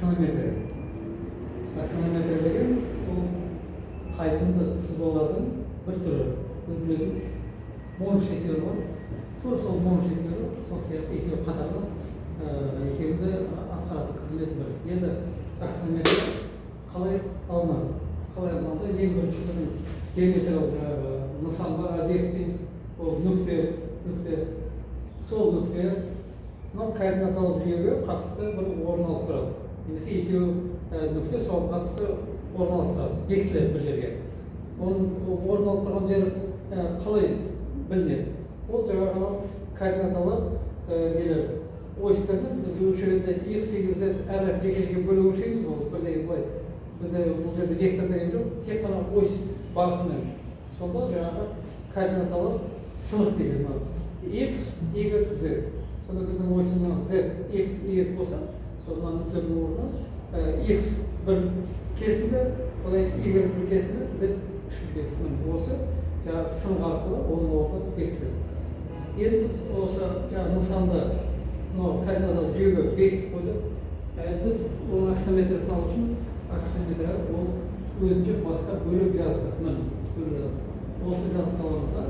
аксонометрия. Аксонометрия деген ол қайтымды сызбалардың бір түрі. Біз білетін мон шекері бар. Тура сол мон шекері, сол сияқты екеуі қатарлас, екеуінде атқаратын қызметі бар. Енді аксонометрия қалай алынады? Қалай алынады? Ең бірінші біздің геометриялық нысанға объект дейміз. Ол нүкте. Сол нүкте мынау координаталық жүйеге қатысты бір орын алып тұрады. Немесе екеуі нүкте соған қатысты орналастырады, бекітіледі бір жерге. Оның орын алып тұрған жері қалай білінеді? Ол жаңағы координаталы ойыстармен біз өлшегенде x, y, z әр жеке бөліп өлшейміз ғой, бірдей былай. Бізде бұл жерде вектор деген жоқ, тек қана ось бағытымен. Сонда жаңағы координаталы сынық деген x, y, z. Сонда біздің ойсының z, x, y болса, содан нүктенің орнына x бір кесінді, одан y бір кесінді, z үшінші кесінді. Осы жаңағы сынық арқылы оның орны бекітіледі. Енді біз осы жаңағы нысанды координаталық жүйеге бекітіп қойдық. Біз оның аксонометриясын алу үшін аксонометрия ол өзінше басқа бөлек жаздық. Осы жаздықтарымызда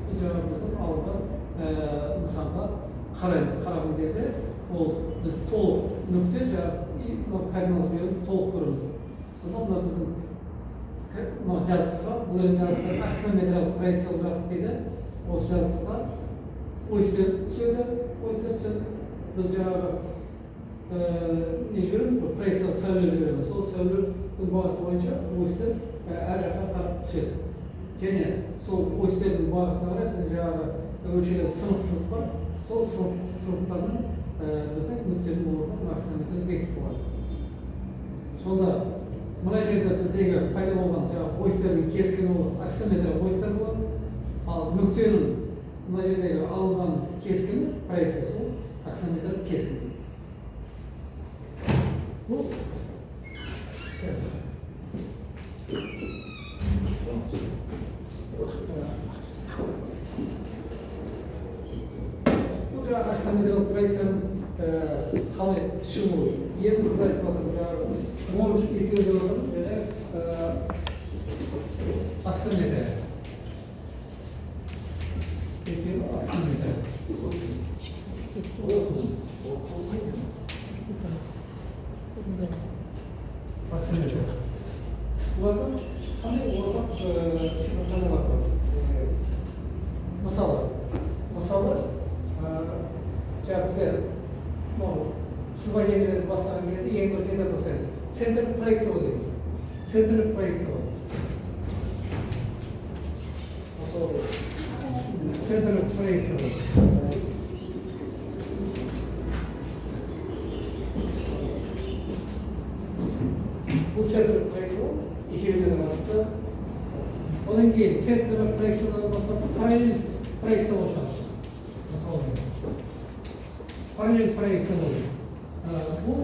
біз жаңағы біздің алынған нысанға қараймыз. Қараған кезде ол біз толық нүкте жаңағы координаталық жүйені толық көреміз. Сонда мына біздің жаздыққа, бұл енді жаздықтар аксонометриялық проекциялық жаздық дейді. Осы жаздыққа ойыстар түседі. Біз жаңағы не жүреміз, проекциялық сәуле жүреміз. Сол сәуле бағыты бойынша ойыстар әр жаққа тарап түседі. Және сол ойыстардың бағытына қарай біздің жаңағы өлшеген сынық бар. Сол сынықтармен біздің нүктенің орнын аксонометрия бекітіп қойған. Сонда мына жерде біздегі пайда болған жаңағы ойыстардың кескіні ол аксонометрия ойыстар болады. Ал нүктенің мына жердегі алынған кескіні, проекциясы ол аксонометрия кескіні. Бұл жаңағы аксонометриялық проекцияның қалай шығуы. Енді біз айтып жатырмыз жаңағы мон екеуі және аксонометрия. Бұлардың қандай ортақ сипаттамалар бар? Мысалы, бізде сызба кемелерді бастаған кезде ең бір неден бастайды? Центрлік проекциялау дейміз. Центрлік проекциялау. Центрлік проекциялау. Бұл центрлік проекциялау екеуіне қатысты. Одан кейін центрлік проекциялаудан бастап параллель проекциялау шығады. Параллель проекциялау. Бұл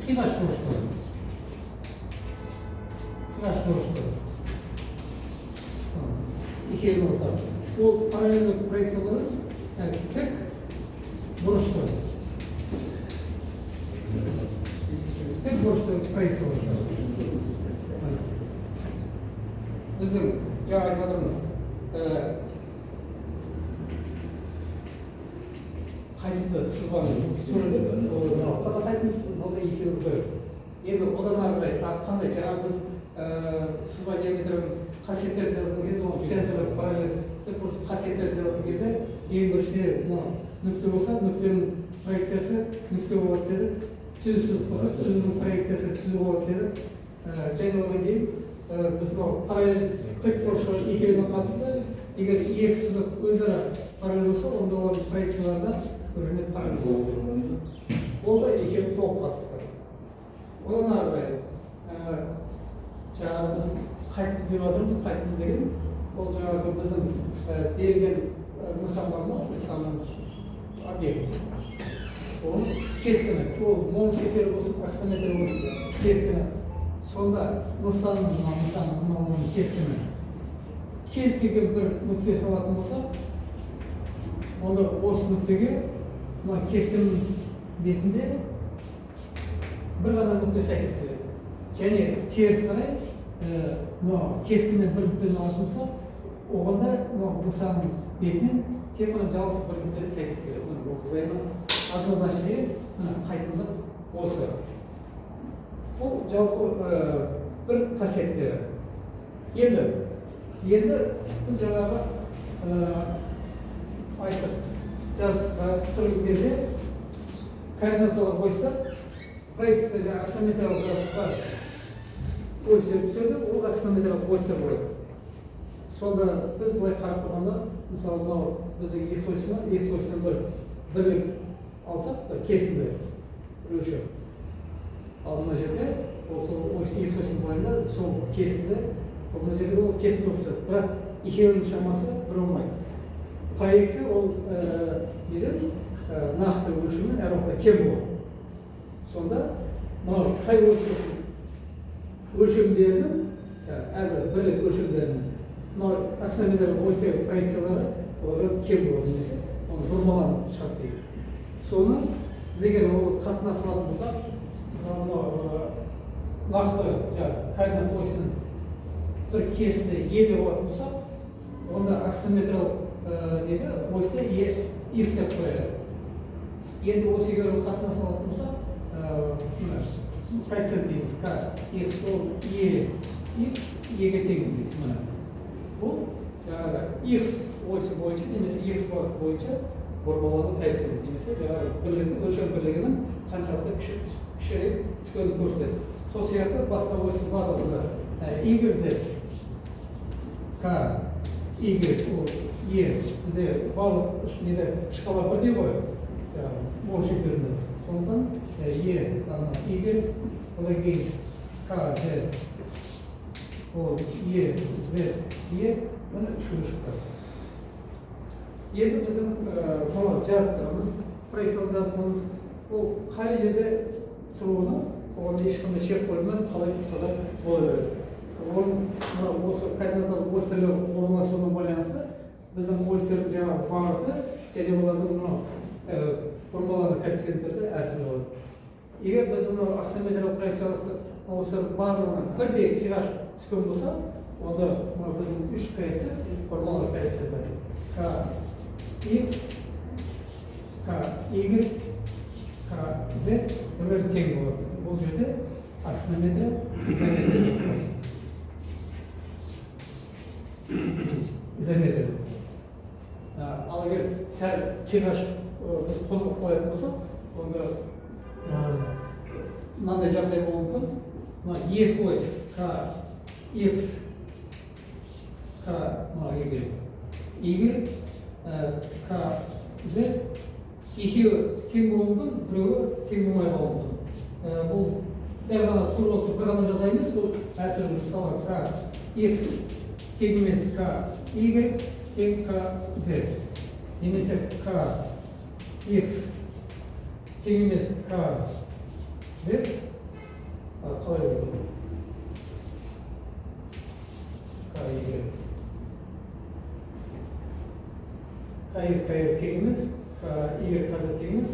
қимаш бұрыштар. Екеуіне ортақ. Ол параллельдік проекциялаудың тік бұрыштар. Тік бұрышты проекциялау шығады. Біздің жаңа айтып жатырмыз. Қайтымды сызбаның түрі қада қайтымыз, онда екеуі бір. Енді одан арзырай қандай жаңа біз сызба геометрияның қасиеттерін жазған кезде, ол центрлік параллельдік қасиеттерін жазған кезде ең біріншіден нүкте болса, нүктенің проекциясы нүкте болады деді. Түзу сызық болса, түзінің проекциясы түзу болады деді. Және одан кейін біз параллельдік тік бұрыштар екеуіне қатысты. Егер екі сызық өзара параллель болса, онда олардың проекцияларда біріне параллель болады. Ол да екеуі толық қатысты. Одан ары қарай жаңағы біз қайтым деп жатырмыз, қайтым деген ол жаңағы біздің берілген нысан бар ма, нысанның объект. Оның кескіні, ол мон шекері болсын, аксонометрия болсын, кескіні. Сонда нысанның кескіні. Кез келген бір нүкте салатын болса, онда осы нүктеге кескіннің бетінде бір ғана нүкте сәйкес келеді. Және теріс қарай мынау кескіннен бір нүктені алатын болсақ, оғанда мынау нысанның бетінен тек қана жалғыз бір нүкте сәйкес келеді. Бұл бұзайынан однозначно деген қайтымызда осы. Бұл жалпы бір қасиеттері. Енді біз жаңағы айттық, жаздыққа түсірген кезде координаталар қойсақ, проектте жаңағы аксонометриялық жаздыққа осьтер түседі, ол аксонометриялық осьтер болады. Сонда біз былай қарап тұрғанда, мысалы мынау біздің X осьтен бір бірлік алсақ, кесінді өлшем. Ал мына жерде сол ось X осьтің бойында сол кесінді, мына жерде ол кесінді болып түседі. Бірақ екеуінің шамасы бір болмайды. Проекция ол нақты өлшемнен әр уақытта кем болады. Сонда мынау қай осьтің өлшемдерінің, әрбір бірлік өлшемдерінің мынау аксонометриялық осьтегі проекциялары олар кем болады немесе оны бұрмаланып шығады дейді. Соны біз егер ол қатынас алатын болсақ, мысалы мынау нақты координат осьінің бір кесінде Е болатын болсақ, онда аксонометриялық осьте X деп қояды. Енді осы егер қатынас алатын болсақ, коэффициент дейміз, К, X ол X, Eге тең дейді. Бұл жаңағы X осі бойынша немесе X бағыт бойынша бұрмалаудың коэффициенті немесе бірліктің өлшем бірлігінің қаншалықты кішірек түскенін көрсетеді. Сол сияқты басқа осі барлығында Y, Z, K, Y, E, бізде барлық шкала бірдей ғой, ол шектерінде. Сондықтан Y, одан кейін K, Z, ол E, Z, E, мұны үшіні шықты. Енді біздің жазықтығымыз, проекциялық жазықтығымыз, ол қай жерде тұруына, оған ешқандай шек қойылмайды, қалай тұрса да бола береді. Осы координаталық осьтерлер орналасуына байланысты біздің осьтердің жаңағы бағыты және олардың бұрмалану коэффициенттері әртүрлі болады. Егер біз аксонометриялық проекциялық осьтердің барлығынан бірдей қиғаш түскен болса, онда біздің үш коэффициент бұрмалану коэффициенттері K, X, K, Y, K, Z бір тең болады. Бұл жерде аксонометрия, изометрия. Ал егер сәл қиғаш біз қозғап қоятын болсақ, онда мынандай жағдай болуы мүмкін. Екі ось K, X, K, Y, K, Z екеуі тең болуы мүмкін, біреуі тең болмай қалуы мүмкін. Бұл дәл ғана тур осы бір ғана жағдай емес, бұл әртүрлі. Мысалы K, X тең емес K, Y тең K, Z. Немесе K, X тең емес K, Z. Қалай болады? K, Y. KX, KY тең емес, KY, KZ тең емес,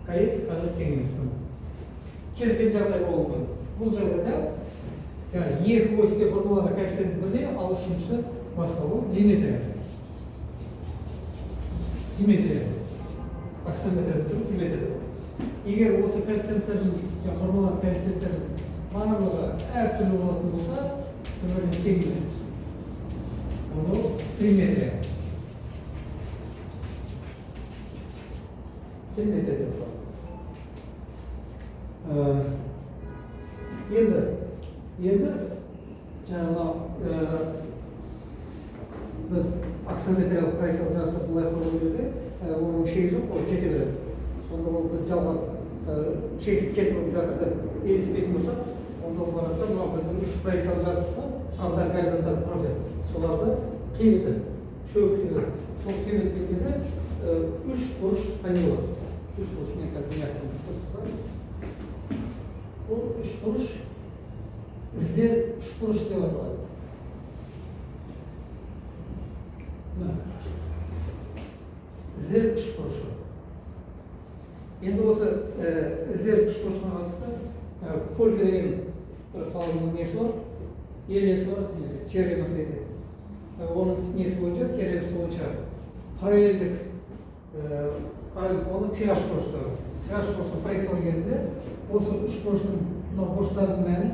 KX, KZ тең емес. Кез келген жағдай болуы мүмкін. Бұл жағдайда екі осьте бұрмалану коэффициенті бірдей, ал үшіншісі басқа. Бұл диметрия. Аксонометрия түрі диметрия. Егер осы коэффициенттердің, бұрмалану коэффициенттердің барлығы әртүрлі болатын болса, бір-біріне тең емес. Бұл триметрия. Триметрия деп болады. Енді жаңағы біз аксонометриялық проекциялық жазықтықты былай құрған кезде оның шегі жоқ, ол кете береді. Сонда ол біз жалған шексіз кетіп жатыр деп елеспейтін болсақ, онда ол барады, мынау біздің үш проекциялық жазықтықта фронталь горизонталь профиль соларды қиып өтеді, сол қиып өткен кезде үш бұрыш пайда болады. Үш бұрыш, мен қазір не айтқанымды көрсетсем, бұл үш бұрыш іздер үш бұрыш деп аталады. Іздер үш бұрышы. Енді осы іздер үш бұрышына қатысты Колька деген бір қаланың несі бар, ережесі бар, теоремасы дейді. Оның несі бойынша, теоремасы бойынша параллельдік оны қиғаш бұрыштары. Қиғаш бұрыштың проекциялау кезінде осы үш бұрыштың мына бұрыштардың мәні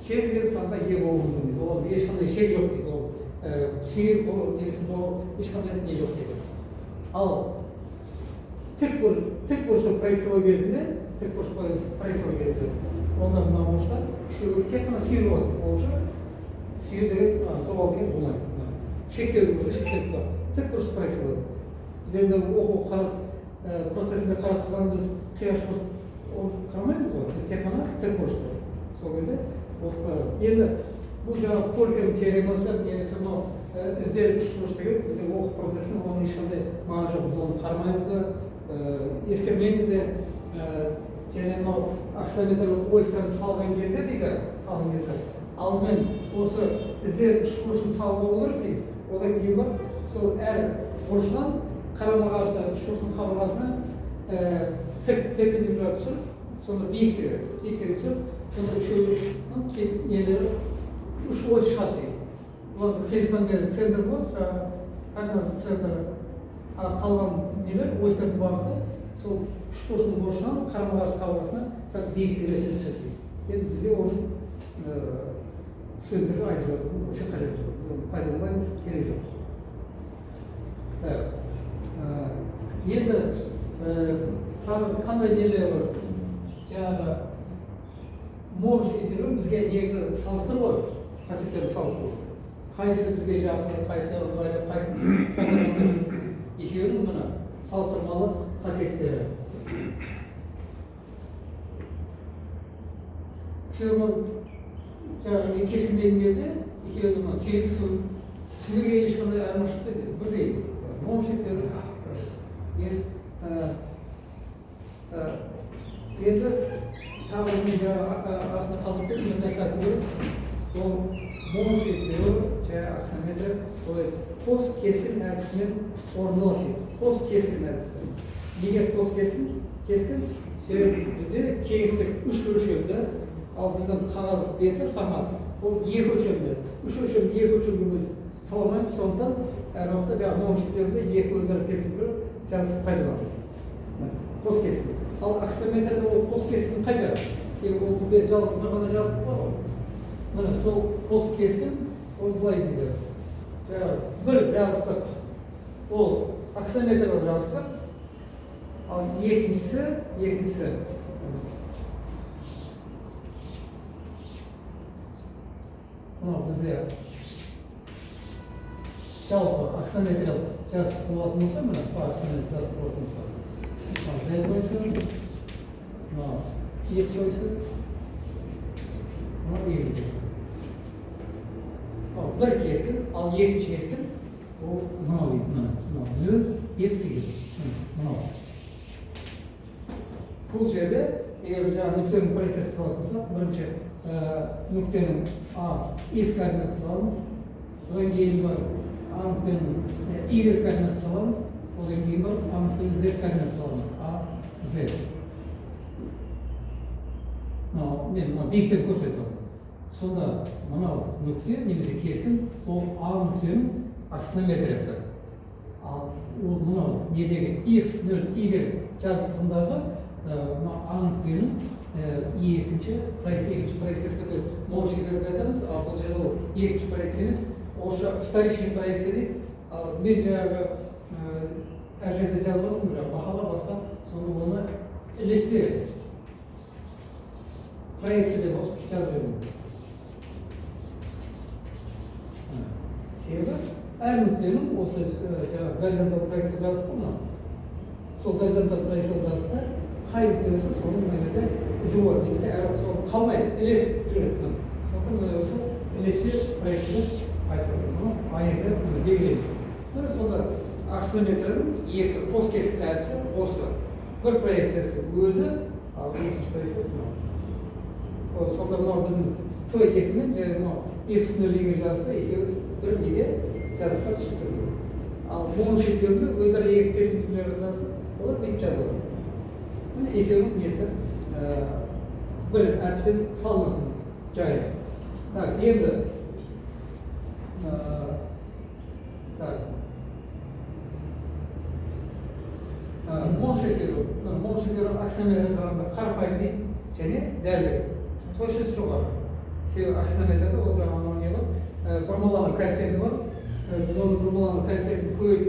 кез келген санға ие болуы мүмкін дейді. Оған ешқандай шек жоқ дейді. Ол сүйір немесе ешқандай не жоқ дейді. Ал тік бұрышты проекциялау кезінде онда мына бұрыштар үшеуі тек қана сүйір болады. Ол үшін сүйір деген дуал деген болмайды. Шектеу бар. Тік бұрышты проекциялау. Біз енді оқу процесінде қарастырғанымыз қиғаш бұрыш қарамаймыз ғой. Біз тек қана тік бұрышты. Сол кезде енді бұл жаңағы Кольканың теоремасы немесе мынау іздер үш бұрыш деген біздің оқу процесінде оның ешқандай маңызы жоқ. Біз оны қарамаймыз да, ескермейміз де. Және мынау аксонометрлік ойыстарды салған кезде дейді, алдымен осы іздер үш бұрышын салып болу керек дейді. Одан кейін бар, сол әр бұрышынан қарама қарсы үш бұрыштың қабырғасына тік перпендикуляр түсіп, сонда биіктігі түсіп, сонда үшеуінің нелері үш ой шығады дейді. Олардың қиысқан жері центр болады, координат центрі, қалған нелер ойыстардың бағыты сол үш бұрыштың бұрышынан қарама қарсы қабырғасына биіктігі түседі дейді. Енді бізге оның студенттерге айтып жатырмын, вообще қажет жоқ. Пайдаланбаймыз, керек жоқ. Енді қандай нелер бар? Жаңағы можете бізге негізі салыстыру ғой, қасиеттерді салыстыру. Қайсы бізге жақын, қайсы ыңғайлы, қайсы пайдаланамыз. Екеуінің мына салыстырмалы қасиеттері. Фермон жаңағы кесілген кезде екеуінің түбіге ешқандай айырмашылық бірдей. Можеттер есть. Енді тағы мен арасында қалдырып кетіп бір нәрсе айтып өтіп, ол можеттері жаңағы аксонометр қос кескін әдісімен орындалады дейді. Қос кескін әдісімен. Егер қос кескін, бізде кеңістік үш өлшемді, ал біздің қағаз беті формат ол екі өлшемді. Үш өлшемді екі өлшемді біз саламаймыз, сондықтан әр уақытта момшеттерді екі өзара перпендикуляр жазып пайдаланамыз. Қос кескін. Ал аксонометрде ол қос кескін қайда? Себебі ол бізде жалғыз бір ғана жаздық бар ғой. Міне сол қос кескін ол былай дейді. Бір жаздық, ол аксонометрді жаздық, ал екіншісі мынау бізде жалпы аксонометриялық жаздық болатын болса, міне аксонометриялық жаздық болатын болса, Z ойсы, мынау X ойсы, мынау Y ойсы. Бір кескін, ал екінші кескін ол мынау дейді, мынау 0,8. Мынау. Бұл жерде, егер жаңағы нүктенің проекциясы салатын болса, бірінші нүктенің X координатасы саламыз, одан кейін бар нүктенің Y координатасы саламыз, одан кейін бар нүктенің Z координатасы саламыз, Z. Мен биіктен көрсетіп отырмын. Сонда мынау нүкте немесе кескін ол нүктенің аксонометриясы. Ал мынау недегі X0, Y жазықтығындағы нүктенің екінші проекциясы біз можеттерді айтамыз, ал бұл жерде ол екінші проекция емес, осы вторичный проекция дейді. Ал мен жаңағы әр жерде жазып отырмын, бағалар басқа, сонда оны ілеспе проекция деп жазып жүрмін. Себебі әр нүктенің осы горизонтал проекция жазып тұр ма? Сол горизонтал проекция жазыста қай нүктесі соның мына жерде ізі болады, немесе әр уақытта қалмайды, ілесіп жүреді. Сондықтан осы ілеспе проекцияны айтып отырмын. Айырды белгілейміз. Міне сонда аксонометрдің екі қос кескін әдісі осы. Бір проекциясы өзі, ал екінші проекциясы мынау. Сонда мынау біздің Т2 мен және мынау X0 жазыста екеуі бір неге жазыққа түсіп тұр. Ал момшеттерді өзара екі перпендикуляр жазды, олар бүйтіп жазылады. Міне екеуінің несі bir әдіспен салынатын жайы. Так, енді так. Мол шекері аксонометрді қарапайым дейді және дәлдік. Точность жоғары. Себебі аксонометрді ол жағынан не бар? Бұрмаланың коэффициенті бар. Біз оны бұрмаланың коэффициентін көбейіп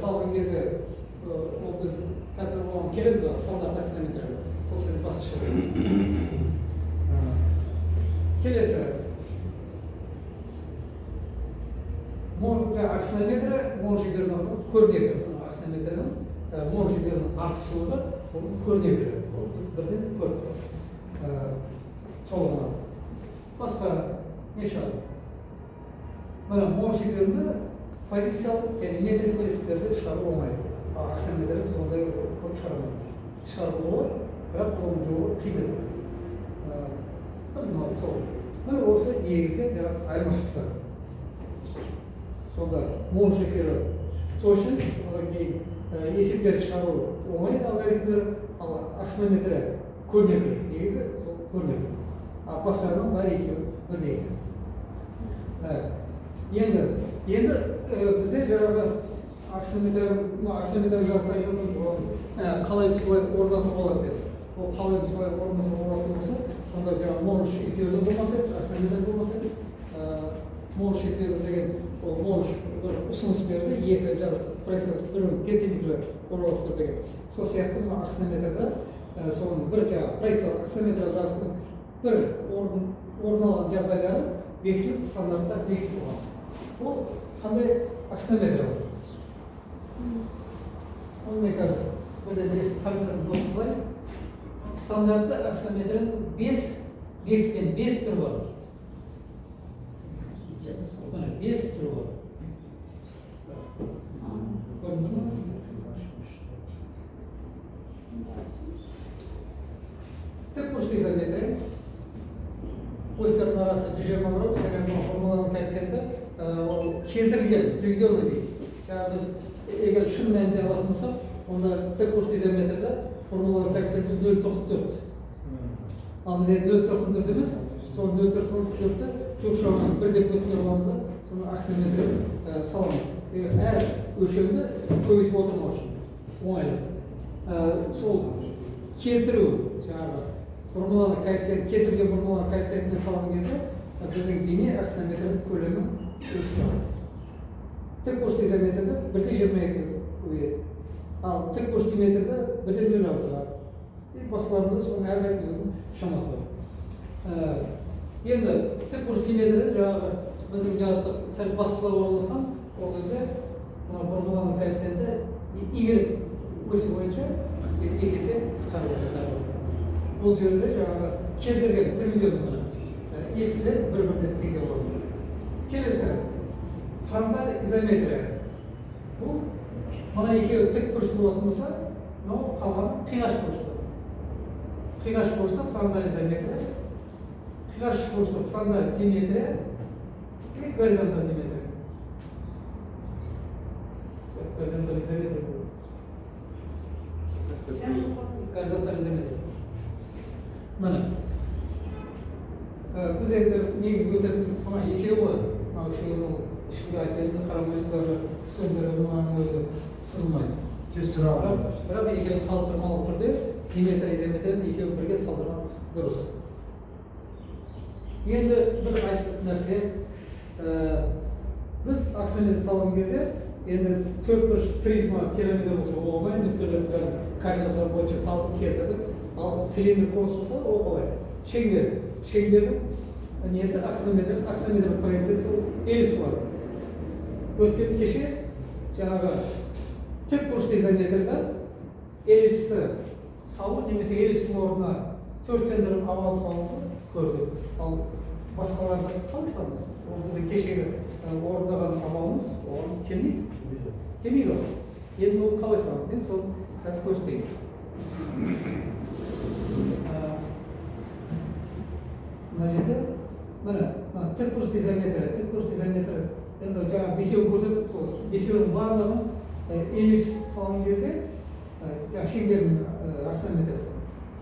салған кезде ол біз қазір оған келеміз ғой, стандарт аксонометрі. Ол сөз басқаша. Келесі. Аксонометрі мол шекердің көрнегі. Аксонометрдің мол шекердің артықшылығы ол көрнегі. Ол біз бірден көріп тұрмыз. Сол ғана. Басқа не шығады? Мына мол шекерді позициялық және метрлік позицияларды шығару оңай. Аксонометрді сондай көп шығармайды. Шығару болады, бірақ оның жолы қиын. Мына осы негізгі айырмашылықтар. Сонда мол шекері точность, одан кейін есептерді шығару оңай алгоритмдер, ал аксонометрі көрнекі, негізі сол көрнекі. Басқарының бәрі екеуі бірдей екен. Енді бізде жаңағы аксонометр жасында айтатын қалай солай орнатуға болады деді. Ол қалай солай орнатуға болатын болса, онда жаңағы мол екеуі болмаса еді, аксонометр болмаса еді, мол екеуі деген ол мол бір ұсыныс берді, екі жазды процесс бірін перпендикуляр орналастыру деген. Сол сияқты мына аксонометрді соның бір жаңағы проекциялық аксонометр жаздың бір орын алған жағдайлары бекітіліп стандартта бекітіліп болған. Ол қандай аксонометр бар? Ол не қазір бірден таблицасын дұрыстылай. Стандартты аксонометрдің 5 түрі бар. 5 түрі бар. Көрдіңіз ме? Тікбұрышты изометрия. Осьтердің арасы 120 градус, және формуланың коэффициенті ол келтірілген, приведенный дейді. Жаңағы біз егер шын мәнінде алатын болсақ, онда тікбұрышты изометрияда формуланың коэффициенті 0,94. Ал біз 0,94 емес, сол 0,94-ті жоқ жағынан бір деп бөліп аламыз да, соны аксонометрге саламыз. Әр өлшемді көбейтіп отырмау үшін оңайлы. Сол келтіру жаңағы формуланы коэффициент, келтірген формуланы коэффициентіне салған кезде біздің дене аксонометрдің көлемі өсіп шығады. Тікбұрышты изометрді 1,22 көбейеді. Ал тікбұрышты метрді 1,06-ға. Басқаларында соның әрқайсысының шамасы бар. Енді тікбұрышты метрді жаңағы біздің жаздық сәл басқалар орналасқан, ол кезде формуланың коэффициенті Y өсу бойынша 2 есе қысқарып жатыр. Бұл жерде жаңағы келтірген приведенный X-де бір-бірден теңдеу боламыз. Келесі фронталь изометрия. Бұл мына екеуі тік бұрышты болатын болса, мынау қалған қиғаш бұрышты. Қиғаш бұрышты фронталь изометрия, қиғаш бұрышты фронталь диметрия и горизонталь диметрия. Горизонталь изометрия бұл. Горизонталь изометрия. Мына біз енді негізгі өтетін мына екеуі ғой. Мына үшеуінің ешкімге айтпаймыз, қарамайсыздар, сөздері мынаның өзі сызылмайды. Бірақ екеуін салыстырмалы түрде диметрия изометрияны екеуін бірге салдырған дұрыс. Енді бір айтатын нәрсе, біз аксонометр салған кезде енді төртбұрыш призма пирамида болса оңай, нүктелерді координаттар бойынша салып келтірдік. Ал цилиндр конус болса ол қалай? Шеңбердің несі аксонометрдің проекциясы эллипс болады. Өткен кеше жаңағы тікбұрышты изометрияда эллипсті салу немесе эллипстің орнына 4 центрдің овал салуды көрдік. Ал басқаларды қалай саламыз? Ол біздің кешегі орындаған амалымыз оған келмейді. Келмейді ол. Енді ол қалай саламыз? Мен соны қазір көрсетейін. Мына жерде мына тікбұрышты изометрия енді жаңағы бесеуін көрсеттік, сол бесеуінің барлығын эллипс салған кезде шеңбердің аксонометриясы.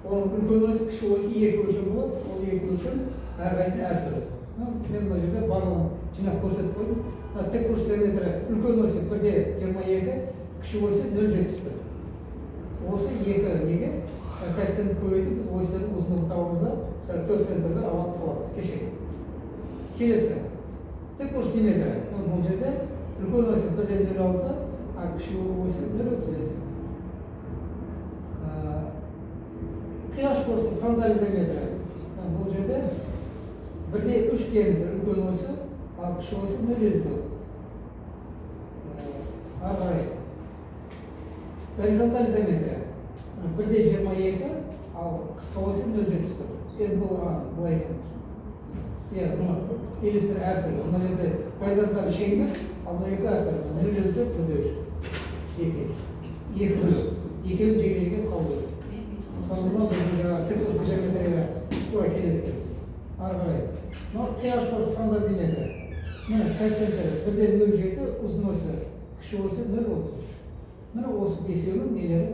Onun үлкен ось, кіші ось екі өлшем болады. Ол екі өлшем әрқайсысы әртүрлі. Мен мына жерде барлығын жинап көрсетіп қойдым. Мына тік бұрыш диаметрі үлкен осі 1,22, кіші осі 0,71. Осы екі неге коэффициентті көбейтіп біз осьтердің ұзындығын табамыз да 4 центрді алып саламыз. Кешегі. Келесі. Тік бұрыш диаметрі. Бұл жерде үлкен осі 1,06, а кіші осі 0,35. Қияш бұрыштың фронталь диаметрі. Бұл жерде 1,3 диаметр үлкен осі, ал кіші осі 0,54. Ары қарай. Горизонталь диаметрі 1,22, ал қысқа осі 0,71. Енді бұл былай екен. Елестер әртүрлі. Мына жерде горизонталь шеңбер, ал мына екі әртүрлі. 0,4, 1,3. Екеуін жеке-жеке салу керек. Сонымен біз тік бұрыш диаметрге тура келеді. Ары қарай. Қияш бұрыш фронталь диаметрі. Міне коэффициенті 1,07, ұзын осі, кіші осі 0,33. Міне осы бесеуінің нелері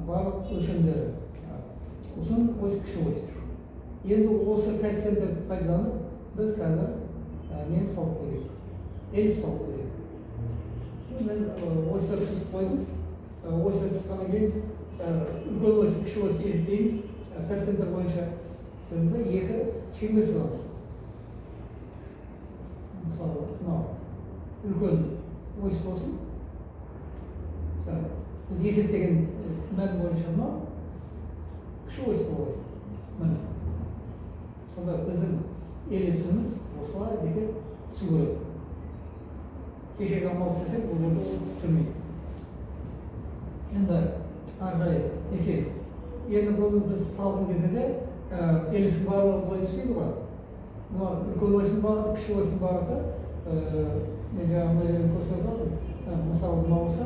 барлық өлшемдері. Ұзын ось, кіші ось. Енді осы коэффициенттерді пайдаланып біз қазір нені салып көрейік. Эллипс салып көрейік. Мен осьтерді сызып қойдым. Осьтерді сызғаннан кейін үлкен ось, кіші осьті есептейміз. Коэффициенттер бойынша сөзімізде екі шеңбер сызамыз. Мысалы, мынау үлкен ось болсын. Біз есептеген мән бойынша мынау кіші ось болады. Міне. Сонда біздің эллипсіміз осылай бекер түсу керек. Кешегі амал істесек, бұл жерде тұрмайды. Енді ары қарай есеп. Енді бұл біз салған кезде де эллипстің барлығы былай түспейді ғой. Мына үлкен осьтің бағыты, кіші осьтің бағыты мен жаңа мына жерден көрсетіп жатырмын. Мысалы мынау болса,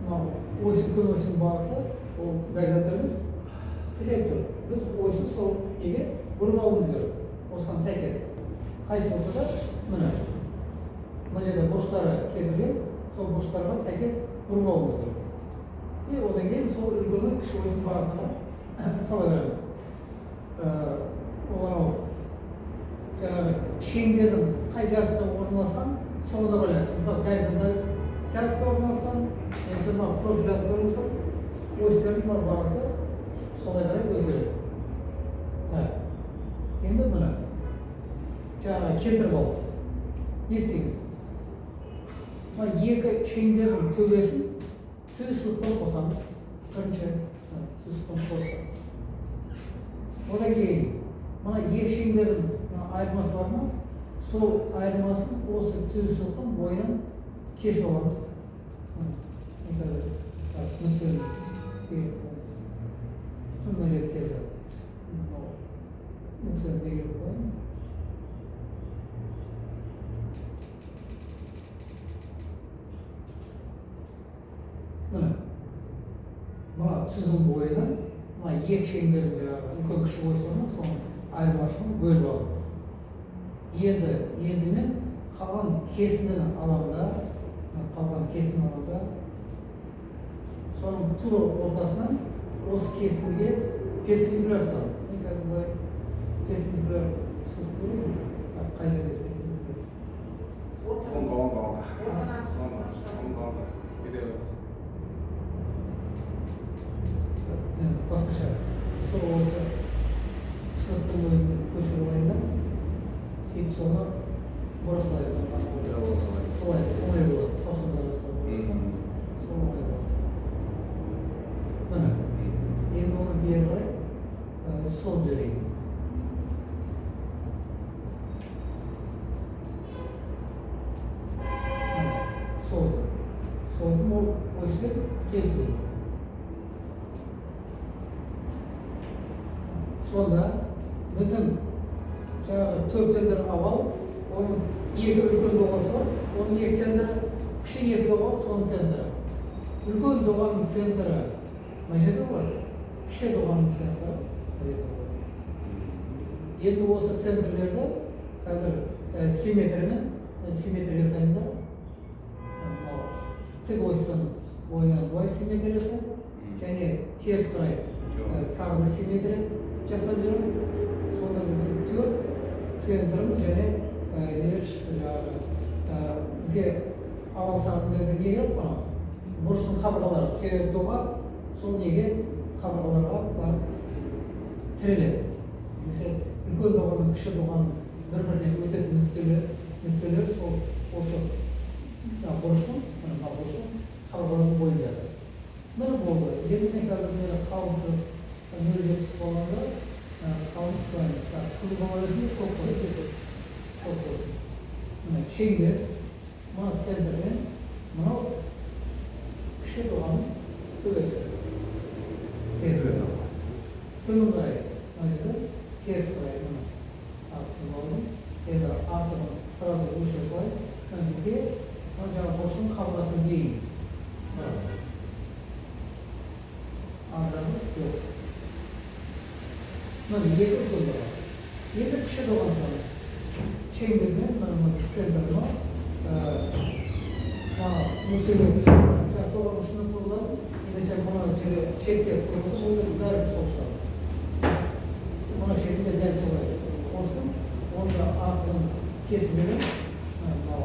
мынау үлкен осьтің бағыты, ол горизонталь қисайып тұр. Біз осьті сол неге бұрып алуымыз керек. Осыған сәйкес. Қайсы болса да, мына жерде бұрыштары келтірген, сол бұрыштарға сәйкес бұрып алуымыз керек. И одан кейін сол үлкен ось, кіші осьтің бағытына сала береміз. Олар шеңбердің қай жарыста орналасқан, соңына байланысты. Мысалы, горизонталь жарыста орналасқан, немесе профиль жарыста орналасқан, осьтердің бағыты солай қарай өзгереді. Енді мына жаңағы келтіріп алдық. Не істейміз? Мына екі шеңбердің төбесін түйір сызықпен қосамыз. Бірінші сызықпен қоссақ. Одан кейін мына екі шеңбердің айырмасы бар ма? Сол айырмасын осы түйір сызықтың бойынан кесіп аламыз. Мына жерге келді. Нүктені белгілеп қояйын. Мына түздің бойынан мына екі шеңбердің жаңағы үлкен кіші ось бар ма, соның айырмашылығын бөліп алдым. Енді мен қалған кесіндіні аламда, соның тура ортасынан осы кесіндіге перпендикуляр салам. Мен қазір былай перпендикуляр сызып көрейін. Қай жерде перпендикуляр? Мен басқаша сол осы сызықтың өзін көшіріп алайын да, сөйтіп соны бұрышлайын. Солай оңай болады. 90 градусқа бұрысам, сол оңай болады. Міне, енді оны бері қарай сол жүрейін. Создым ол осьпен келіседі. Сонда біздің жаңағы 4 центр овал, оның екі үлкен доғасы бар, оның екі центрі, кіші екі доға, соның центрі. Үлкен доғаның центрі мына жерде болады, кіші доғаның центрі мына жерде болады. Енді осы центрлерді қазір симметрия жасаймын да, тік осьтың бойынан былай симметрия жасаймын, және теріс қарай tağını simetri жасап жүрмін. Сонда біздің төрт центріміз және нелер шықты жаңағы бізге авал салатын кезде не керек қана бұрыштың қабырғалары себеп доға сол неге қабырғаларға барып тіреледі. Немесе үлкен доға мен кіші доғаның бір-бірінен өтетін нүктелер сол осы бұрыштың қабырғалардың бойында. Міне болды. Енді мен қазір мені қалыңсып 0,70 болғанда қалың тұтайын. Қызы бала ретінде көп қойды. Шеңдер, мына центрден мынау кіші доғаның төбесі. Төмен қарай, мына жерде теріс қарай артысын алдым. Енді артығын сразу өшіре салайын. Бізге жаңағы бұрыштың қабырғасына дейін. Ардағын жоқ. Мына екі үлкен доға. Енді кіші доған салайын. Шеңдермен центрына нүктелер доғаның ұшына тұрғылар. Немесе мына жерге шетке тұрғызып, олар бәрі сол шығады. Мына шетінде дәл солай қостым. Онда артығын кесіп берем. Мынау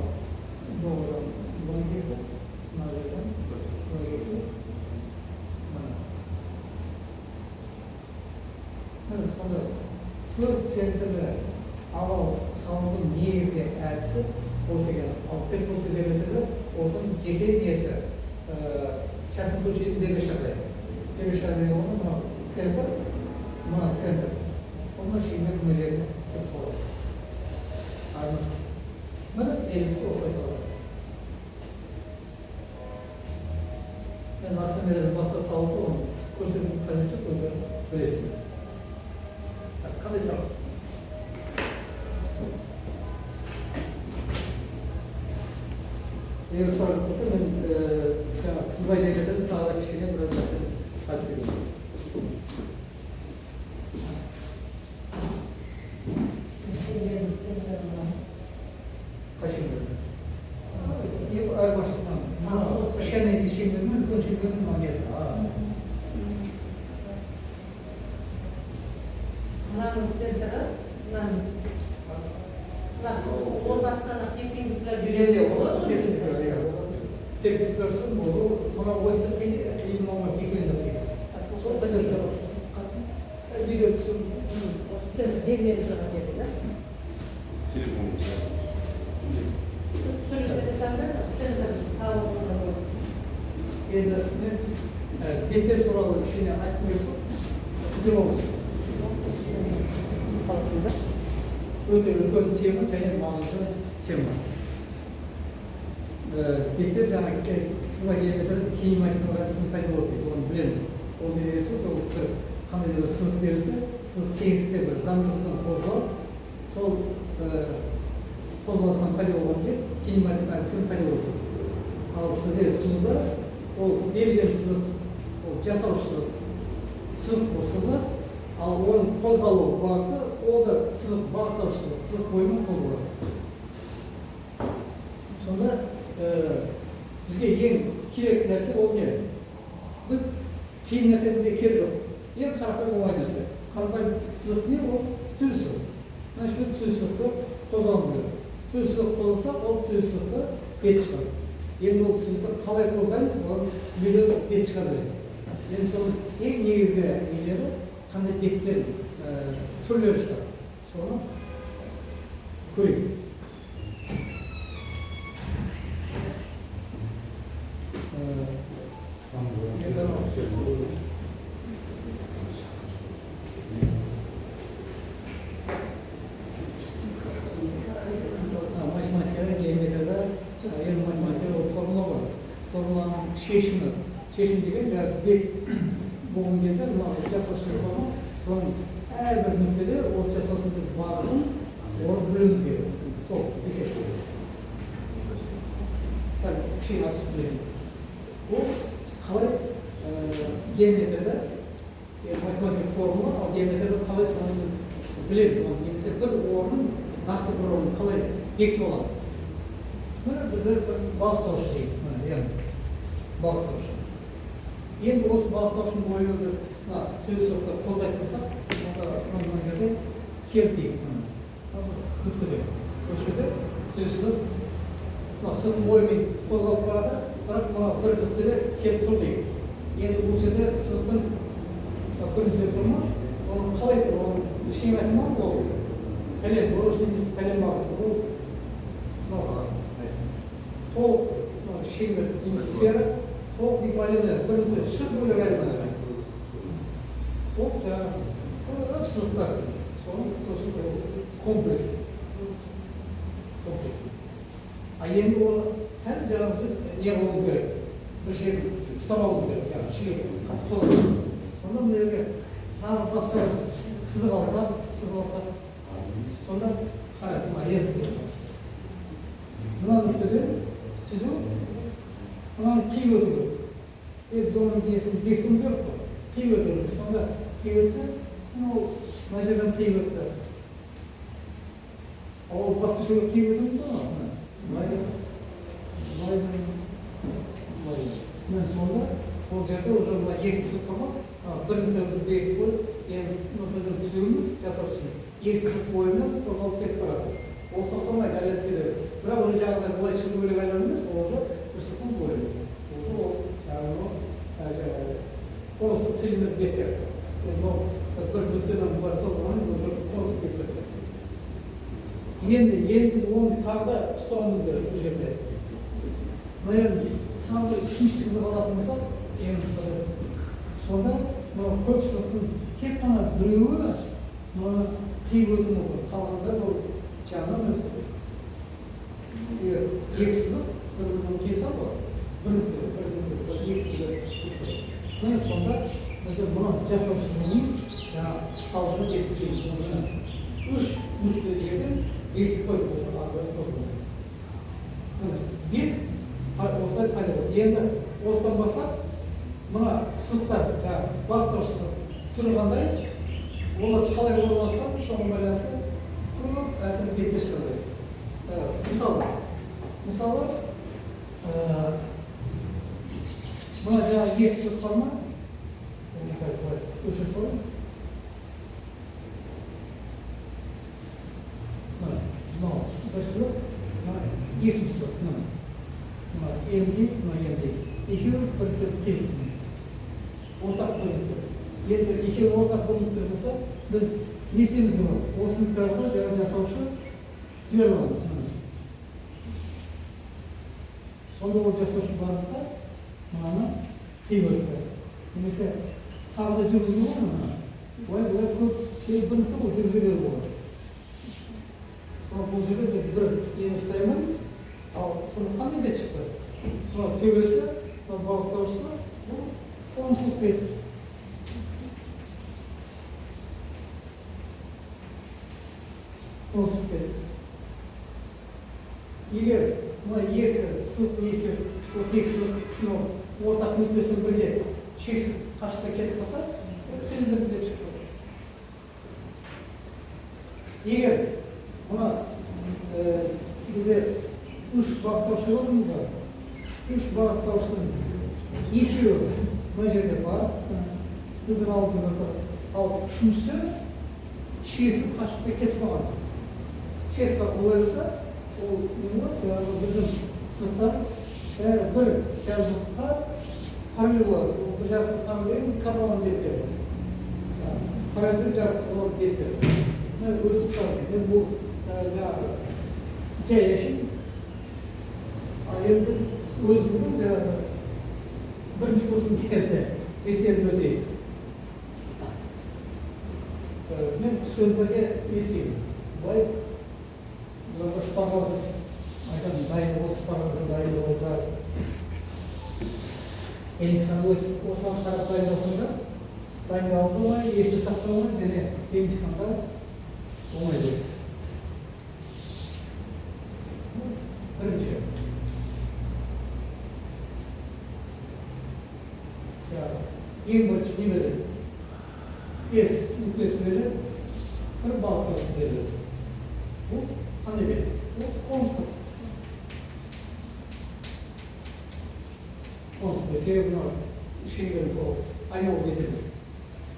доғадан бұны кесіп, мына жерден бұны кесіп. Сонда төрт центрлі авал салудың негізгі әдісі осы екен. Ал тек осы жерлерде осының жеке несі частный случай дебешағдай. Дебешағдай оны мына центр. Онда шейіндер мына жерде кеп болады. Міне елісті осылай салады. Мен арсенерден басқа салуды оны көрсетіп қажет жоқ, өздері білесіңдер. Қандай сұрақ? Егер сұрақ болса, мен жаңағы сызбай дегенде тағы да кішкене біраз нәрсе айтып берейін. Қай шеңбер? Әр басынан кішкене шеңбер мен үлкен шеңбердің несі. Мынаның центрі, мынаның ортасынан перпендикуляр жүреді болады. Перпендикуляр бұл мына ойыстық кейде именно олмасы екенді кейде. Сол центр қасын. Видео түсіріп. Осы центр белгілері тұрған жерде, да? Телефонымыз. Түсіріп санда центр тауығында болады. Енді мен беттер туралы кішкене айтқым келіп тұр. Қаласында. Өте үлкен тема және маңызды тема. Беттер жаңағы сызба геометрия кинематикалық әдіспен пайда болады дейді, оны білеміз. Ол не дегенсі бір қандай да бір сызық берілсе, сызық кеңістікте бір заңдылықпен қозғалып, сол қозғалыстан пайда болған бет кинематикалық әдіспен пайда болады. Ал бізде сызуда ол берілген сызық, ол жасаушы сызық болса да, ал оның қозғалу бағыты, ол да сызық бағыттаушы сызық бойымен қозғалады. Сонда бізге ең керек нәрсе ол не? Біз қиын нәрсе бізге керек жоқ. Ең қарапайым оңай нәрсе. Қарапайым сызық не? Ол түйісу. Значит, түйісуді қозғалу керек. Түйісуді қозғалса, ол түйісуді бет шығады. Енді ол түйісуді қалай қозғаймыз? Ол бет шығады. Енді соның ең негізгі нелері қандай беттен түрлері шығады. Соны көрейік. Математикада, геометрияда енді математикада формула бар. Формуланың шешімі деген жаңағы бет болған кезде мынау жасаушы форма, соның әрбір нүктеде осы жасаушының біз бағытын орып білуіміз керек. Сол есеп керек. Сәл кішкене ашып білейін. Ол қалай геометрияда математикалық формула, ал геометрияда қалай соны біз білеміз. Немесе бір орнын, нақты бір орнын қалай бекітіп аламыз. Міне бізде бағыттаушы дейді. Бағыттаушы. Енді осы бағыттаушының бойы біз мына сөзсізді қозғайтын болсақ, мына жерде келді дейді. Нүктеде. Осы жерде сөзсіз мына сыртын бойымен қозғалып барады, бірақ мына бір нүктеде келіп тұр дейді. Енді бұл жерде сыртын бір нүктеде тұр ма? Оны қалай тұр? Оның шемасы ма? Ол пәлен, бұрыш немесе пәлен бағыт. Ол толық шеңбер немесе сфера, толық эквивалентті бір нүктеде шыр бөлек айырылады. Ол жаңағы сызықтар, соның комплекс. А енді оны сәл жаңағы біз не болуымыз керек, бір жерін ұстап алуымыз керек, яғни шегіп қатып қалады. Сонда мына жерге тағы басқа сызық алсақ, сонда қарайды, мына ерісі. Мына нүктеде сүзу, мынаны киіп өту керек. Себебі біз оның несін бекітуіміз керек қой. Киіп өту керек. Сонда киіп өтсе, мына жерден киіп өтті. Ол басқа жерге киіп өтуіміз ғой. Сонда ол жерде уже мына екі сызық бар ма? Бір нүкте біз бекітіп қойып, енді біздің түсуіміз жасап үшін екі сызық бойымен қозғалып кетіп барады. Ол тоқтамайды, әлі кетеді. Бірақ уже жаңағыдай былай шыр бөлек айналым емес, ол уже бір сыртын бойы. Ол жаңағы конус цилиндр бес сияқты. Бір нүктеден былай қозғалмаймыз, уже конус кетеді. Енді біз оны тағы да ұстауымыз керек бұл жерде. Мына енді тағы бір үшінші сызық алатын болсақ, сонда көп сызықтың тек қана біреуі қиып өту мүмкін. Қалғандар бұл жағынан өтеді. Себебі екі сызық бір-бірін қиса ғой, бір нүкте, міне сонда біз бұны жасау үшін жаңағы қалғаны есептейміз. Үш нүкте жерден бекітіп қойып отырмыз. Бет осылай пайда болды. Енді осыдан бастап мына сызықтар бағыттаушысы түрі қандай, олар қалай орналасқан, соған байланысты көп әртүрлі беттер шығады. Мысалы, мына жаңағы екі сызық бар ма? Өшір солай. Мынау бір сызық, екінші сызық. Мына емдей, мына емдей. Екеуі бір келісім. Ортақ бөліктер. Енді екеуі ортақ бөліктер болса, біз не істейміз бұны? Осы нүктелерді жаңағы жасаушы жіберіп аламыз. Сонда ол жасаушы барында мынаны қиып өтті. Немесе тағы да жүргізу ғой мына. Олай көп бір нүкте ғой жүргізулері болады. Бұл жерде біз бір ені ұстаймыз, ал соны қандай бет шықты? Соны төбесі, бағыттаушысы, бұл конустық бет. Конустық бет. Егер мына екі сызық, осы екі сызық ортақ нүктесінің бірге шексіз қашықта кетіп қалса, цилиндрдің бет шықты. Егер мына бізде үш бағыттаушы болмыз ба? Үш бағыттаушының екеуі мына жерде бар, біздің алдымызда. Ал үшіншісі шексіз қашықта кетіп қалған. Шексіз олай болса, ол біздің сызықтар бір жазықтыққа параллель болады. Бір жазықтыққа берген каталан беттер. Параллель жазықтық болады беттер. Өстіп шығады. Бұл жай әшін. Енді біз өзіміздің бірінші курсын кезінде беттерін өтейік. Мен студенттерге естеймін. Бұлай бұларға шпарғалды. Айтамын, дайын осы шпарғалды дайын болғандар. Емтихан осыған қарап дайындалсында, дайындалды олай, есте сақталған, және емтиханда оңай дейді. Бірінші. Ең бірінші не береді? Бес нүктесі береді, бір бағыттаушы береді. Бұл қандай береді? Бұл констық. Констық. Себебі шеңберін айналып кетеміз.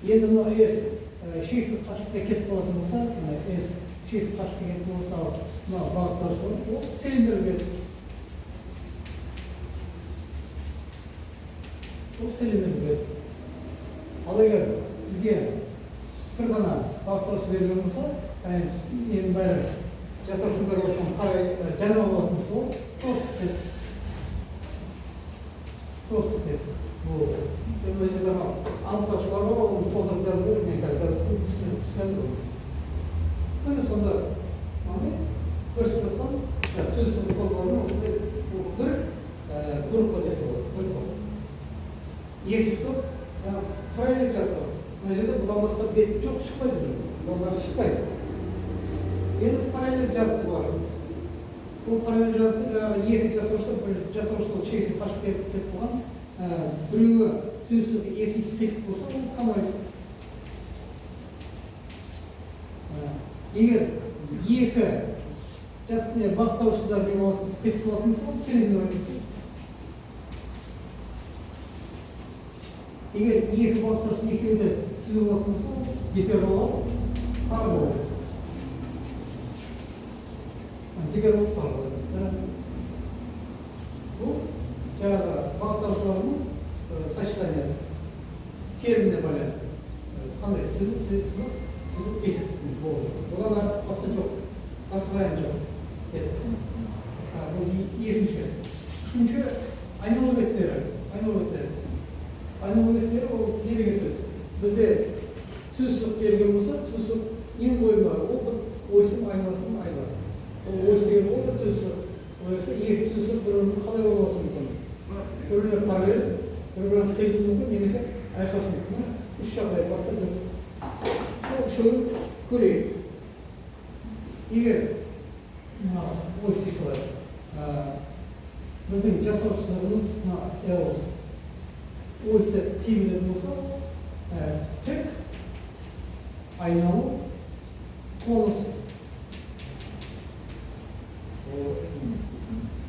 Енді мына шексіз қашықтыққа кетіп қалатын болса, шексіз қашықтыққа кетіп болса, мына бағыттауыш ол цилиндрге ал егер бізге бір ғана бағыттауыш берілген болса, енді бәрі жасаушылар үшін қарай жаңа болатын болса, ол тостық деп. Бұл жерде анықтаушылар бар, оны толтырып жазу керек, мен қазір түскен жоқ. Міне сонда бір сызықтан сөз сызық қозғалған осындай бір группа десе болады, бір топ. Екінші топ параллель жасау. Мына жерде бұдан басқа бет жоқ, шықпайды. Бұдан шықпайды. Енді параллель жазды бар. Бұл параллель жазды жаңағы екі жасаушылық шексіз қашықтыққа кетіп қалған. Біреуі сөзсіз екіншісі тесік болса, ол қамайды. Егер екі бағыттаушыда тесік болатын болса, ол цилиндр ойнайды. Егер екі бағыттаушының екеуі де түзу болатын болса, ол гипербола парабола. Гипербола парабола. Бұл жаңағы бағыттаушылардың сочетаниясы, терминіне байланысты. Қандай түзу, сызық, тесік болды. Бұдан басқа жоқ, басқа вариант жоқ. Бұл екінші. Үшінші айналу беттері. Айналу беттері ол не деген сөз? Бізде сөз берген болса, сөз ең бойында ол бір ойсың айналасын айналады. Ол ойсы деген ол да сөз ойсы, екі сөз бір-бірінің қалай болмасы мүмкін. Бір-біріне параллель, бір-біріне қиылысы мүмкін, немесе айқасы мүмкін. Үш жағдай басқа жоқ. Ол үшеуін көрейік. Егер ой істей салайық. Біздің жасаушысымыз ойсы тиімді болса, тік, айналу, конус.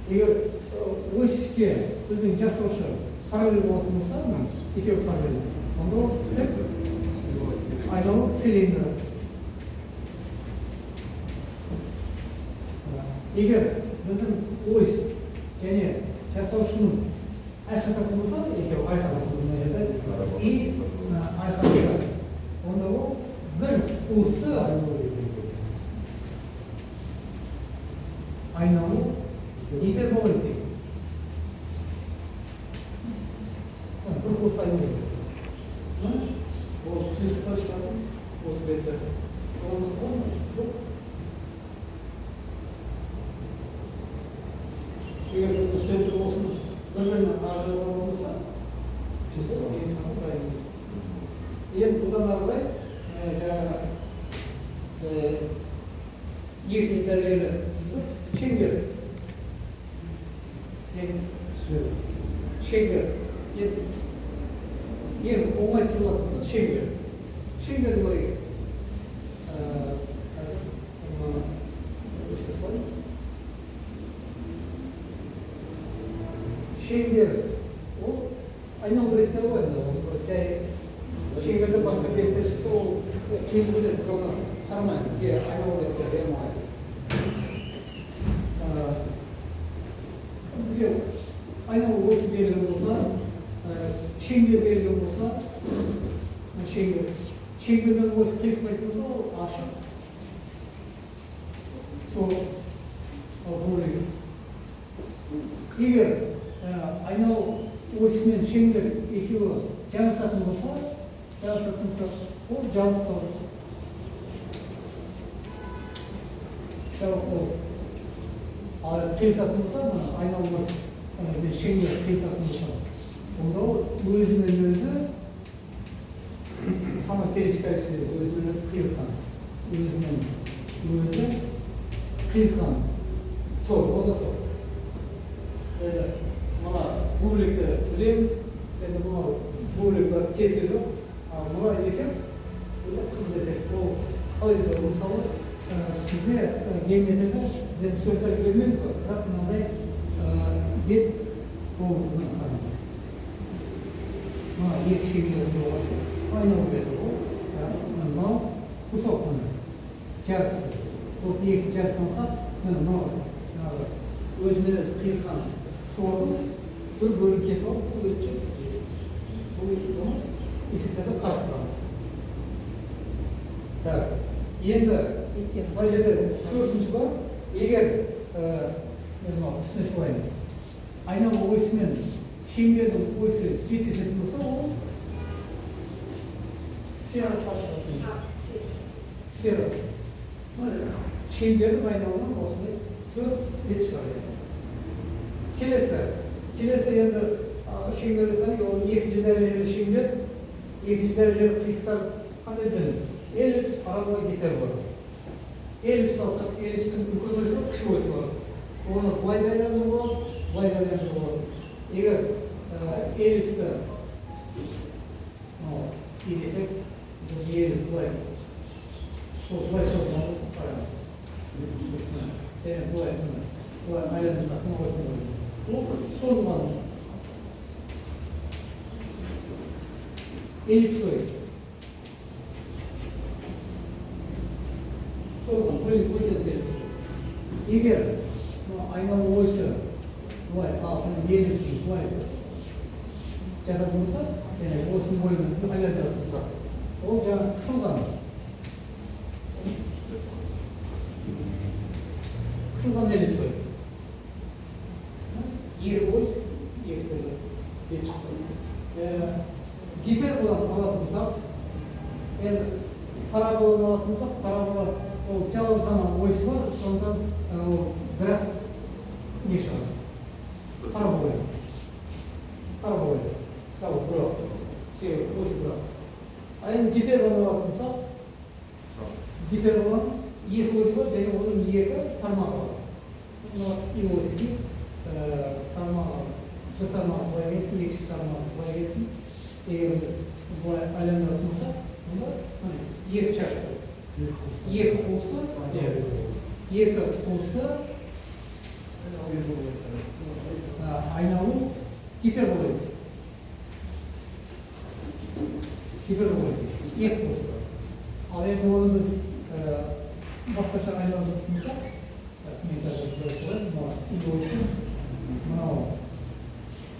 Егер ойске біздің жасаушы параллель болатын болса, екеуі параллель. Онда ол тік, айналу, цилиндр. Егер біздің ойс және жасаушымыз айқасатын болса, екеуі айқасатын и айқасады. Онда ол бір қуысты айналу гипербола дейді. Бір қуысты айналу. Ол сөз шығатын осы бетті. Олмыз болмай, жоқ. Егер бізді сөйтіп болсын, бір-бірінен ажыраған болса, енді бұдан арылай, екінші дәрежелі сызық шеңбер. Шеңбер. Ең оңай сызылатын сызық шеңбер. Шеңберді көрейік. Шеңбер, ол айналу беттері ғой, шеңберден басқа беттер шықса, ол кембірден соны қармайды, айналу беттері ең оңай. Бізге айналу ойсы берілген болса, шеңбер берілген болса, шеңбермен ойсы қиыспайтын болса, ол ашық. Сол бөлігі. Егер айналу ойсы мен шеңбер екеуі жарысатын болса, ол жабықтау. Ал қиылысатын болса, айналу ойсы мен шеңбер қиылысатын болса, онда ол өзімен өзі самопересекающий, өзімен өзі қиылысқан. Өзімен өзі қиылысқан. Тор, ол да тор. Мына бубликті білеміз, енді мына бублик тесі жоқ, мұра десек, қыз десек, ол қалай десек, мысалы, бізде геометрияда бізде сөйтер көрмейміз ғой, бірақ мынандай бет болуы. Мына екі шегелер болған айналып кетті ол. Мынау кусок міне жартысы. Осы екі жартылса, міне мынау жаңағы өзімен өзі қиысқан торды бір бөлік кесіп алып, бұл өтіп бұл есіктерді қарастырамыз. Так, енді бұл жерде төртінші бар. Егер үстіне салайын, айналу осымен шеңбердің осы жеткізетін болса, ол сфера шашылатын. Сфера. Шеңбердің айналуынан осындай төрт бет шығарады. Келесі енді ақыр шеңберді қандай, ол екінші дәрежелі шеңбер, екінші дәрежелі қиыстар қандай білеміз? Эллипс, парабола, гипербола. Эллипс алсақ, эллипстің үлкен ойысы бар, кіші ойысы бар. Оны былай да айналуға болады, былай да айналуға болады. Егер эллипсті елесек, елес былай, сол былай созғанымыз қараймыз. Былай айналымызақ, мұны ойсын көреді. Ол созылған эллипсоид. Созылған, көтертеді. Егер айналу ойысы былай, эллипсті былай жасатын болса, осының бойымен айналдыратын болса, ол жаңағы қысылған. Қысылған эллипсоид. Екі ось, екі түрлі бет шықты. Гиперболаны алатын болсақ, енді параболаны алатын болсақ, парабола ол жалғыз ғана ойысы бар, сондықтан бірақ не шығады? Парабола. Мысалы, бірақ, ойысы бірақ. А енді гиперболаны алатын болсақ, гиперболаның екі ойысы бар, және оның екі тармағы бар. Екі ойысы дейді. Тармағы, бір тармағы былай келсін, екінші тармағы былай келсін. Егер біз былай айналдыратын болсақ, онда екі шашты, екі қуысты айналу гиперболоид. Екі қуысты. Ал енді оны біз басқаша айналдыратын болсақ, мынау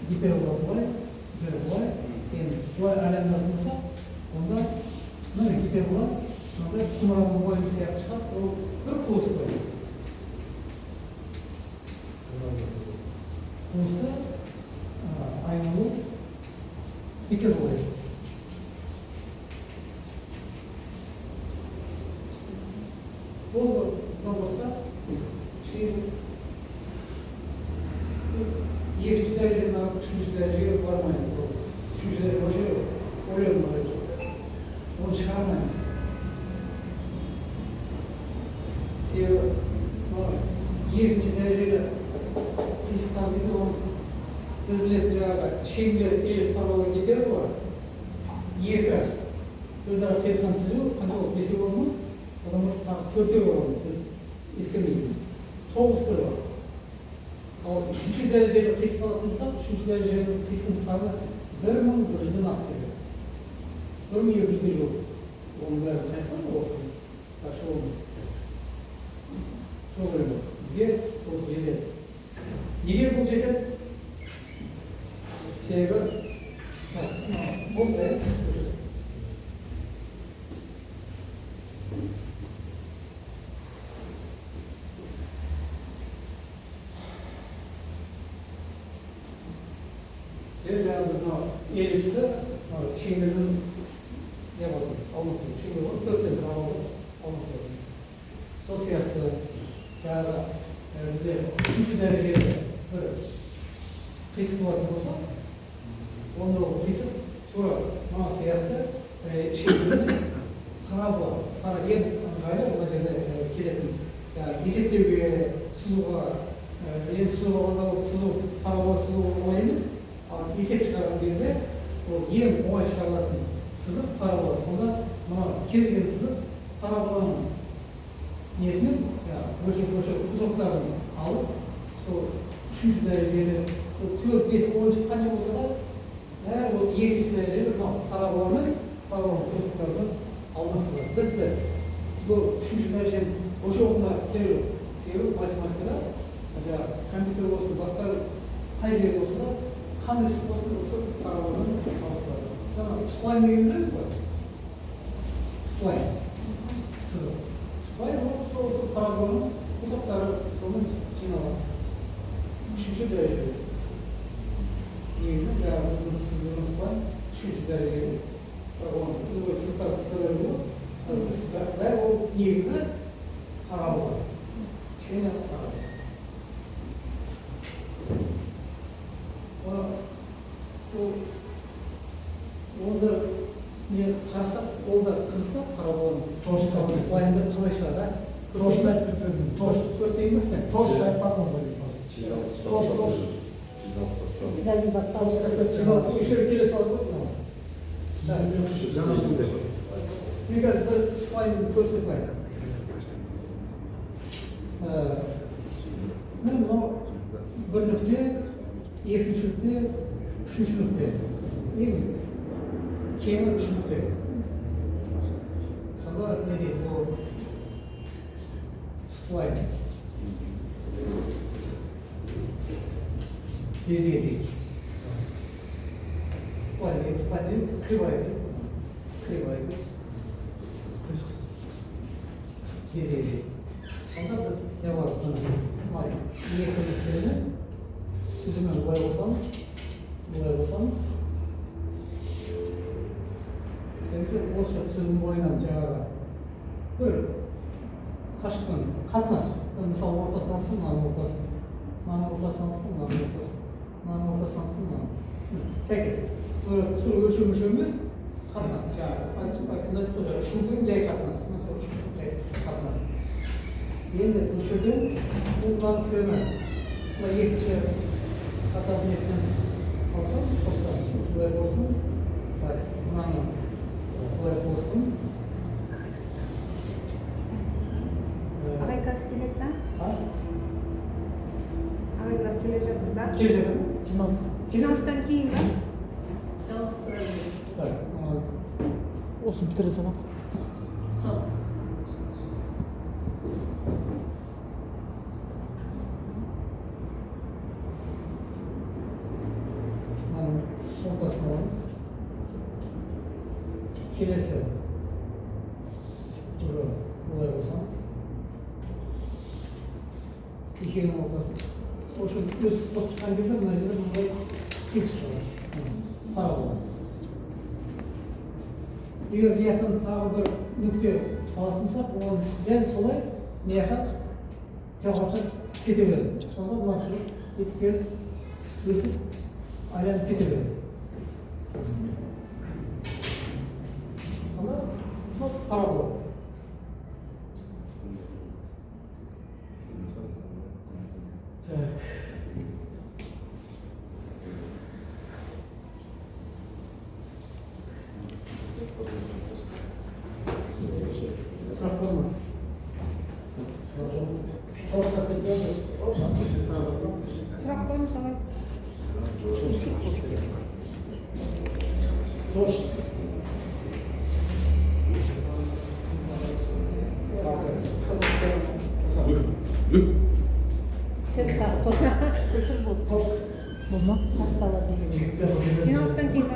гипербола былай, енді былай айналдыратын болсақ, онда гипербола мынандай құмырауын бойы сияқты шығады, ол бір қуысты. Қуысты айналу гиперболоид. Бұл басқа екінші дәрежеден алып, үшінші дәрежеге бармаймыз. Үшінші дәреже вообще ойланбайды. Оны шығармаймыз. Себебі екінші дәрежеге қисықтан дейді, оны біз білетін жаңағы шеңбер эллипс парабола гипербола екі өзара қисықтан түзу қанша болып бесеу болды ма? Одан басқа тағы төртеу болады, біз ескермейміз. 9 түрі бар. Ал үшінші дәрежелі қисын алатын болсақ, үшінші дәрежелі қисын саны 1100-ден асып кетеді. 1200-ге жоқ. Оның бәрі қайтқан оқытын. Қаршы олды. Сол керек болды. Бізге осы жетеді. Неге бұл жетеді? Себебі бұл бәрі көшесі. Эллипсті шеңбердің не болды? Алматыда шеңбер болды, 4 центр алматыда. Сол сияқты жаңағы бізде үшінші дәрежелі бір қисық болатын болса, онда ол қисық тура мына сияқты шеңбермен парабола, ең ыңғайлы бұл жерде келетін есептеуге, сызуға, енді сызу болғанда ол сызу парабола сызу оңай емес. Есеп шығарған кезде ол ең оңай шығарылатын сызық парабола. Сонда мына келген сызық параболаның несімен бөлшек кусоктарын алып, сол үшінші дәрежелі 4, 5, 10 қанша болса да, бәрі осы екінші дәрежелі параболамен Paravan kurslarını almasılar. Bitti. Bu üçüncü derecenin boş okuma geliyor. Matematikada, ya kompüter olsun, başka hayır olsa da, kanısı olsa paravanın almasılar. Tamam, spline degen biliriz mi? Spline. Sızı. Spline olsa paravanın uzakları onun cinağı. Üçüncü derece. Негізі бәріміздің сызбымыз бар, үшінші дәрежеде. Оның сызықтары бұл. Бәрі ол негізі қарауы бар. Кішкене қарауы. Онда не қарасақ, ол да қызық та қарауы. Сызбайында қалай шығады? Көрсетейін бе? Дәл бастау. Еще келе салып Мне кажется, bir spline ko'rsatmaydi. Mana bu bir nuqta, ikkinchi nuqta, uchinchi nuqta. Keyin uch nuqta. Sonda ne deydi bu spline. Безделие. Спальня, кривая. Безделие. Сонда біз не бар? Некоторые түзумен былай болсаңыз, сенде осы түзім бойынан жаңағы бір қашықтан қатынас. Мысалы ортасынан алсын, мынаның ортасынан алсын, мынаның ортасынан сәйкес. Тура өлшем емес, қатынас. Айтқанда үшіндің жай қатынас. Мысалы үшіндің жай қатынас. Енді бұл жерде бұл бағыттерді екінші қатар несінен алсам, қоссам, бұлай болсын, мынаны бұлай болсын. Ағай қас келеді ба? Ағайлар келе жатыр ба? Келе жатыр. Жиналыстан кейін ба? Так, Olsun bitirir zaman. Ortasına alalım. Kilesi. Buraya olsanız. İkinin ortasına. O şu üst hangisi bunlar ya da bunlar pis şurası. Parabola. Егер мияқтан тағы бір нүкте алатын болсақ, оны дәл солай мияқа жалғастырып кете береді. Сонда мынасы етіп келіп, өтіп, айланып кете береді. Сонда парабола. Так. Sırak var mı? Сұрақ қойыңыз ағай. Тест тағы. Өшір болды. Olma. Жиналыстан кейін